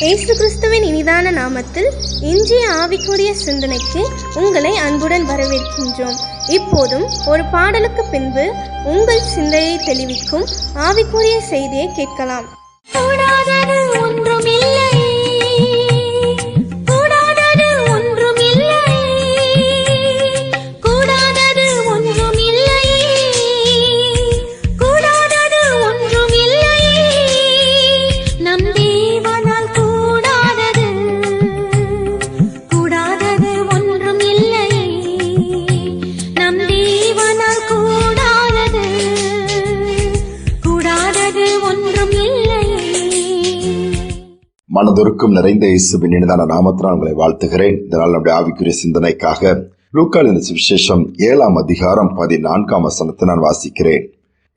இயேசு கிறிஸ்துவின் இனிதான நாமத்தில் இன்றைய ஆவிக்குரிய சிந்தனைக்கு உங்களை அன்புடன் வரவேற்கின்றோம். இப்போதும் ஒரு பாடலுக்கு பின்பு உங்கள் சிந்தையை தெளிவிக்கும் ஆவிக்குரிய செய்தியை கேட்கலாம். கூடாதது ஒன்றுமில்லை, கூடாதது ஒன்றுமில்லை, கூடாதது ஒன்றுமில்லை, கூடாதது ஒன்றுமில்லை. நம் தேவனால் கூடாதது, கூடாதது ஒன்றுமில்லை. நம் தேவனால் கூடாதது, கூடாதது ஒன்றுமில்லை. மனதுருக்கம் நிறைந்த இயேசுவின் இனிதான நாமத்தினால் உங்களை வாழ்த்துகிறேன். இதனால் நம்முடைய ஆவிக்குரிய சிந்தனைக்காக லூக்காவின் சுவிசேஷம் 7ஆம் அதிகாரம் 14ஆம் வசனத்தை நான் வாசிக்கிறேன்.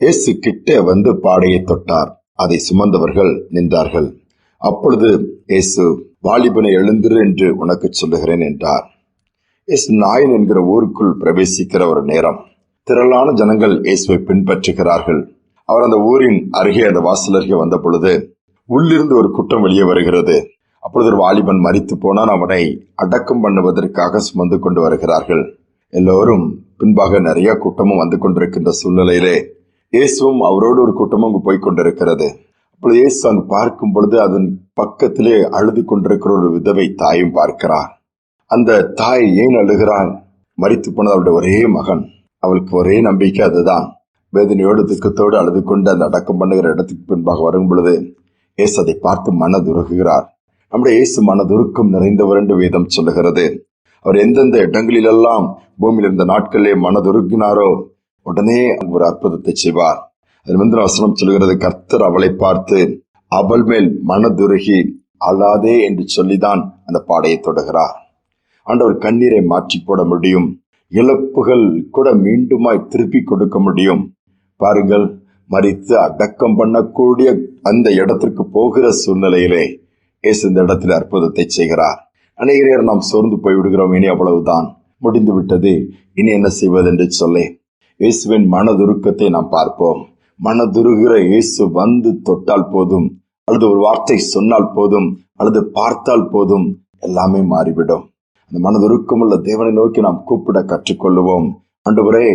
இயேசு கிட்டே வந்து பாடையை தொட்டார், அதை சுமந்தவர்கள் நின்றார்கள். அப்பொழுது இயேசு, வாலிபனை எழுந்திரு என்று உனக்கு சொல்லுகிறேன் என்றார். இயேசு நாயின் என்கிற ஊருக்குள் பிரவேசிக்கிற ஒரு நேரம். திரளான ஜனங்கள் இயேசுவை பின்பற்றுகிறார்கள். அவர் அந்த ஊரின் அருகே, அந்த வாசல் அருகே வந்த பொழுது உள்ளிருந்து ஒரு கூட்டம் வெளியே வருகிறது. அப்பொழுது ஒரு வாலிபன் மரித்து போனான். அவனை அடக்கம் பண்ணுவதற்காக சுமந்து கொண்டு வருகிறார்கள். எல்லோரும் பின்பாக நிறைய கூட்டமும் வந்து கொண்டிருக்கின்ற சூழ்நிலையிலே இயேசுவும் அவரோடு ஒரு கூட்டமும் அங்கு போய் கொண்டிருக்கிறது. அப்பொழுது இயேசு அங்கு பார்க்கும் பொழுது அதன் பக்கத்திலே அழுது கொண்டிருக்கிற ஒரு விதவை தாயும் பார்க்கிறார். அந்த தாய் ஏன் அழுகிறாள்? மரித்து போனது அவருடைய ஒரே மகன். அவளுக்கு ஒரே நம்பிக்கை அதுதான். வேதனையோடு துக்கத்தோடு அழுது கொண்டு அந்த அடக்கம் பண்ணுகிற இடத்துக்கு பின்பாக வரும் பொழுது இயேசு அதை பார்த்து மனதுருகுகிறார். நம்முடைய இயேசு மனதுருக்கம் நிறைந்தவர் என்று வேதம் சொல்லுகிறது. அவர் எந்தெந்த இடங்களிலெல்லாம் பூமியில் இருந்த நாட்களிலே மனதுருகினாரோ உடனே ஒரு அற்புதத்தை செய்வார். அதில் வந்து வசனம் சொல்லுகிறது, கர்த்தர் அவளை பார்த்து அவள் மேல் மனதுருகி அழாதே என்று சொல்லிதான் அந்த பாடையை தொடுகிறார். ஆண்டவர் கண்ணீரை மாற்றி போட முடியும். இழப்புகள் கூட மீண்டுமாய் திருப்பி கொடுக்க முடியும். பாருங்கள், மரித்து அடக்கம் பண்ணக்கூடிய அந்த இடத்திற்கு போகிற சூழ்நிலையிலே இயேசு இந்த இடத்துல அற்புதத்தை செய்கிறார். அநேக நேரம் நாம் சோர்ந்து போய் விடுகிறோம். இனி அவ்வளவுதான், முடிந்து விட்டது, இனி என்ன செய்வது என்று சொல்லி இயேசுவின் மனதுருக்கத்தை நாம் பார்ப்போம். மனதுருகிற இயேசு வந்து தொட்டால் போதும், அல்லது ஒரு வார்த்தை சொன்னால் போதும், அல்லது பார்த்தால் போதும், எல்லாமே மாறிவிடும். அந்த மனதுருக்கம் உள்ள தேவனை நோக்கி நாம் கூப்பிட கற்றுக்கொள்ளுவோம். ஆண்டவரே,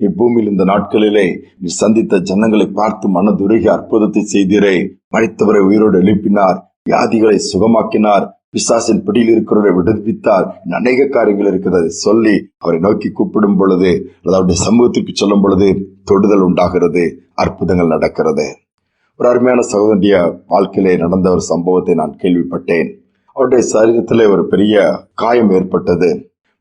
இப்பூமியில் இந்த நாட்களிலே நீ சந்தித்த ஜனங்களை பார்த்து மனதுருகி அற்புதத்தை செய்தீரே. மரித்தவரை உயிரோடு எழுப்பினார், வியாதிகளை சுகமாக்கினார், பிசாசின் பிடியில் இருக்கிறவரை விடுவித்தார். அநேக காரியங்கள் இருக்கிறது சொல்லி அவரை நோக்கி கூப்பிடும் பொழுது, அவருடைய சமூகத்திற்கு சொல்லும் பொழுது தொடுதல் உண்டாகிறது, அற்புதங்கள் நடக்கிறது. ஒரு அருமையான சகோதரிய வாழ்க்கையிலே நடந்த ஒரு சம்பவத்தை நான் கேள்விப்பட்டேன். அவருடைய சரீரத்திலே ஒரு பெரிய காயம் ஏற்பட்டது.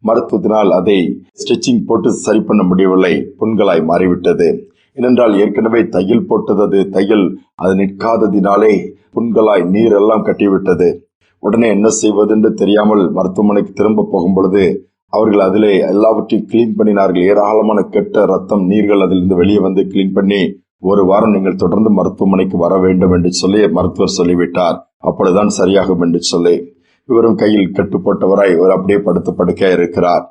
மருத்துவத்தினால் அதை ஸ்டிச்சிங் போட்டு சரி பண்ண முடியவில்லை, புண்களாய் மாறிவிட்டது. ஏனென்றால் ஏற்கனவே தையல் போட்டது, அது தையல் அது நிற்காததினாலே புண்களாய் நீர் எல்லாம் கட்டிவிட்டது. உடனே என்ன செய்வது என்று தெரியாமல் மருத்துவமனைக்கு திரும்ப போகும் பொழுது அவர்கள் அதிலே எல்லாவற்றையும் கிளீன் பண்ணினார்கள். ஏராளமான கெட்ட ரத்தம் நீர்கள் அதிலிருந்து வெளியே வந்து கிளீன் பண்ணி, ஒரு வாரம் நீங்கள் தொடர்ந்து மருத்துவமனைக்கு வர வேண்டும் என்று சொல்லி மருத்துவர் சொல்லிவிட்டார். அப்பொழுதுதான் சரியாகும் என்று சொல்லி இவரும் கையில் கட்டுப்பட்டவராய் இவர் அப்படியே படுத்து படுக்கையா இருக்கிறார்.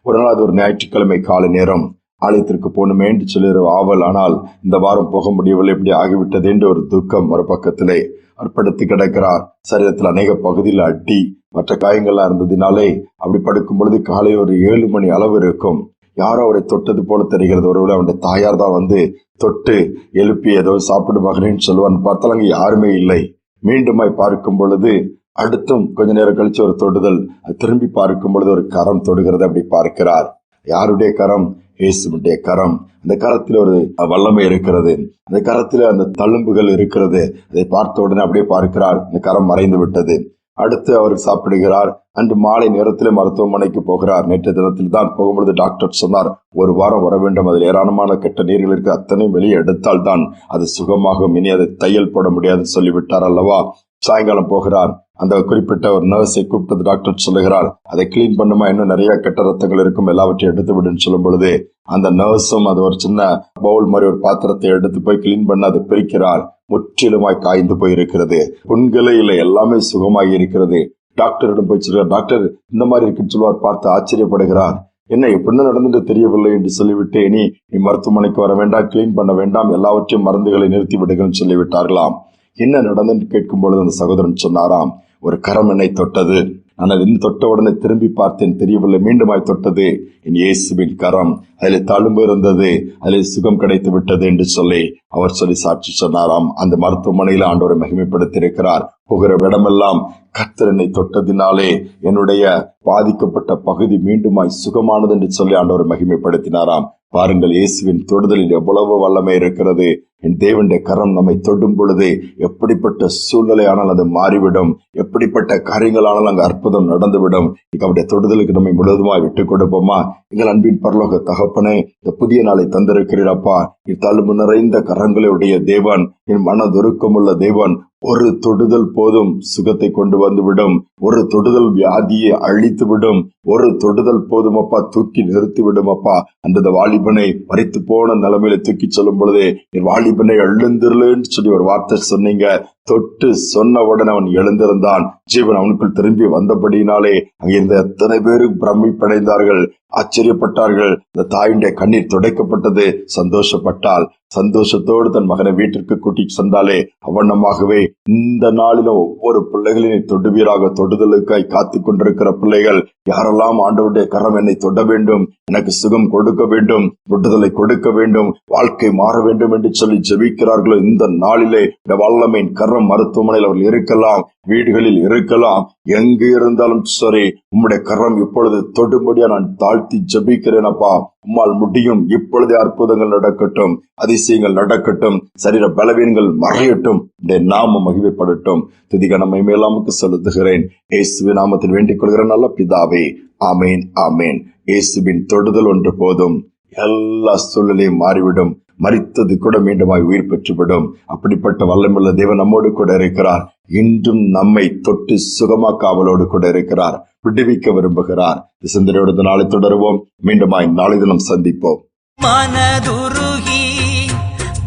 ஒரு நாள் அது ஒரு ஞாயிற்றுக்கிழமை காலை நேரம். ஆலயத்திற்கு போகணுமே என்று சொல்லி ஒரு ஆவல், ஆனால் இந்த வாரம் போக முடியவில்லை, இப்படி ஆகிவிட்டது என்று ஒரு துக்கம் ஒரு பக்கத்திலே. அவர் படுத்து கிடக்கிறார். சரீரத்தில் அநேக பகுதியில் அடி மற்ற காயங்கள்லாம் இருந்ததினாலே அப்படி படுக்கும் பொழுது காலை ஒரு 7 மணி அளவு இருக்கும். யாரோ அவரை தொட்டது போல தெரிகிறது. ஒருவேளை அவருடைய தாயார் தான் வந்து தொட்டு எழுப்பி ஏதோ சாப்பிடு மகனேன்னு சொல்லுவான்னு பார்த்தால் அங்கே யாருமே இல்லை. மீண்டுமாய் பார்க்கும் பொழுது அடுத்தும் கொஞ்ச நேரம் கழிச்சு ஒரு தொடுதல். திரும்பி பார்க்கும் பொழுது ஒரு கரம் தொடுகிறது. அப்படி பார்க்கிறார். யாருடைய கரம்? இயேசுடைய கரம். அந்த கரத்தில் ஒரு வல்லமை இருக்கிறது. அந்த கரத்தில் அந்த தழும்புகள் இருக்கிறது. அதை பார்த்த உடனே அப்படியே பார்க்கிறார், அந்த கரம் மறைந்து விட்டது. அடுத்து அவர் சாப்பிடுகிறார். அன்று மாலை நேரத்தில் மருத்துவமனைக்கு போகிறார். நேற்று தினத்தில் தான் போகும்பொழுது டாக்டர் சொன்னார், ஒரு வாரம் வர வேண்டும், அதில் ஏராளமான கெட்ட நீர்கள் இருக்கு, அத்தனையும் வெளியே எடுத்தால் தான் அது சுகமாகும், இனி அதை தையல் போட முடியாதுன்னு சொல்லிவிட்டார் அல்லவா. சாயங்காலம் போகிறார். அந்த குறிப்பிட்ட ஒரு நர்ஸை கூப்பிட்டது டாக்டர் சொல்லுகிறார், அதை கிளீன் பண்ணுமா, இன்னும் நிறைய கெட்ட ரத்தங்கள் இருக்கும், எல்லாவற்றையும் எடுத்து விடுன்னு சொல்லும் பொழுது அந்த நர்ஸும் அது ஒரு சின்ன பவுல் மாதிரி ஒரு பாத்திரத்தை எடுத்து போய் கிளீன் பண்ண அதை பிரிக்கிறார். முற்றிலுமாய் காய்ந்து போயிருக்கிறது. புண்களே இல்லை, எல்லாமே சுகமாகி இருக்கிறது. டாக்டரிடம் போய் சொல்றார், டாக்டர் இந்த மாதிரி இருக்குன்னு சொல்லுவார். பார்த்து ஆச்சரியப்படுகிறார். என்ன எப்படின்னு நடந்துட்டு தெரியவில்லை என்று சொல்லிவிட்டு, நீ மருத்துவமனைக்கு வர வேண்டாம், கிளீன் பண்ண வேண்டாம், எல்லாவற்றையும் மருந்துகளை நிறுத்தி விடுங்கன்னு சொல்லிவிட்டார்களாம். என்ன நடந்துன்னு கேட்கும் பொழுது அந்த சகோதரன் சொன்னாராம், ஒரு கரம் என்னை தொட்டது. நான் அதை தொட்ட உடனே திரும்பி பார்த்தேன், தெரியவில்லை. மீண்டுமாய் தொட்டது. என் இயேசுவின் கரம். அதில் தழும்பு இருந்தது, அதில் சுகம் கிடைத்து விட்டது என்று சொல்லி அவர் சாட்சி சொன்னாராம். அந்த மருத்துவமனையில் ஆண்டவரை மகிமைப்படுத்தியிருக்கிறார். போகிற இடமெல்லாம் கர்த்தர் என்னை தொட்டதினாலே என்னுடைய பாதிக்கப்பட்ட பகுதி மீண்டுமாய் சுகமானது என்று சொல்லி ஆண்டவரை மகிமைப்படுத்தினாராம். பாருங்கள், இயேசுவின் தொடுதலில் எவ்வளவு வல்லமை இருக்கிறது. என் தேவனுடைய கரம் நம்மை தொடும் பொழுது எப்படிப்பட்ட சூழ்நிலை ஆனால் அது மாறிவிடும், எப்படிப்பட்ட காரியங்களானால் அங்கு அற்புதம் நடந்துவிடும். அவருடைய தொடுதலுக்கு நம்மை முழுவதுமாய் விட்டுக் கொடுப்போமா? எங்கள் அன்பின் பரலோக தகப்பனே, இந்த புதிய நாளை தந்திருக்கிறீரப்பா. இத்தழும்பு நிறைந்த கரங்களுடைய தேவன், என் மனதுருக்கமுள்ள தேவன், ஒரு தொடுதல் போதும் சுகத்தை கொண்டு வந்துவிடும். ஒரு தொடுதல் வியாதியை அழித்து விடும். ஒரு தொடுதல் போதும் அப்பா, தூக்கி நிறுத்தி விடும் அப்பா. அந்த வாலிபனை மரித்து போன நிலைமையில தூக்கி சொல்லும் பொழுதே, என் வாலிபனை எழுந்திருன்னு சொல்லி ஒரு வார்த்தை சொன்னீங்க. தொட்டு சொன்ன உடனே அவன் எழுந்திருந்தான். ஜீவன் அவனுக்குள் திரும்பி வந்தபடியினாலே அங்கிருந்த எத்தனை பேரும் பிரமிப்படைந்தார்கள், ஆச்சரியப்பட்டார்கள். இந்த தாயுடைய கண்ணீர் துடைக்கப்பட்டது. சந்தோஷப்பட்டாள். சந்தோஷத்தோடு தன் மகனை வீட்டிற்கு கூட்டிட்டு சென்றாலே அவனமாகவே இந்த நாளிலும் ஒவ்வொரு பிள்ளைகளின் தொடுவீராக, தொடுதலுக்காய் காத்து கொண்டிருக்கிற பிள்ளைகள் யாரெல்லாம் ஆண்டவருடைய கரம் என்னை தொட வேண்டும், எனக்கு சுகம் கொடுக்க வேண்டும், விடுதலை கொடுக்க வேண்டும், வாழ்க்கை மாற வேண்டும் என்று சொல்லி ஜெபிக்கிறார்களோ, இந்த நாளிலே இந்த வல்லமையின் கரம் மருத்துவமனையில் அவர்கள் இருக்கலாம், வீடுகளில் இருக்கலாம், எங்கு இருந்தாலும் சரி, உம்முடைய கரம் இப்பொழுது தொடும்படியா நான் தாழ்த்தி ஜெபிக்கிறேன் அப்பா. உம்மால் முடியும். இப்பொழுதே அற்புதங்கள் நடக்கட்டும், அதிசயங்கள் நடக்கட்டும், சரீர பலவீனங்கள் மறையட்டும், இந்த நாமம் மகிமைப்படட்டும். துதிக நம்மை மேலாமுக்கு செலுத்துகிறேன். இயேசுவின் நாமத்தில் வேண்டிக் கொள்கிற நல்ல பிதாவே, ஆமேன், ஆமேன். இயேசுவின் தொடுதல் ஒன்று போதும், எல்லா சூழ்நிலையும் மாறிவிடும். மரித்தது கூட மீண்டுமாய் உயிர் பெற்றுவிடும். அப்படிப்பட்ட வல்லமுள்ள தேவன் நம்மோடு கூட இருக்கிறார். இன்றும் நம்மை தொட்டு சுகமாக்க அவளோடு கூட இருக்கிறார். விடுவிக்க விரும்புகிறார். சிந்தனையோடு நாளை தொடருவோம். மீண்டுமாய் நாளை தினம் சந்திப்போம். மனதுருகி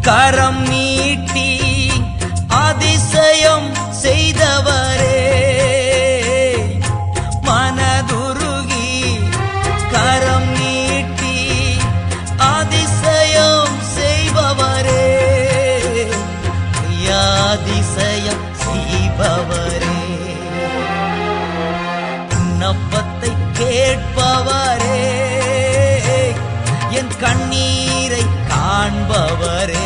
கரம் நீட்டி அதிசயம் செய்தவரே, மனதுருகி கரம் நீட்டி அதிசயம் செய்பவரே, அதிசயம் செய்பவரே, விண்ணப்பத்தை கேட்பவரே, என் கண்ணீரை காண்பவரே,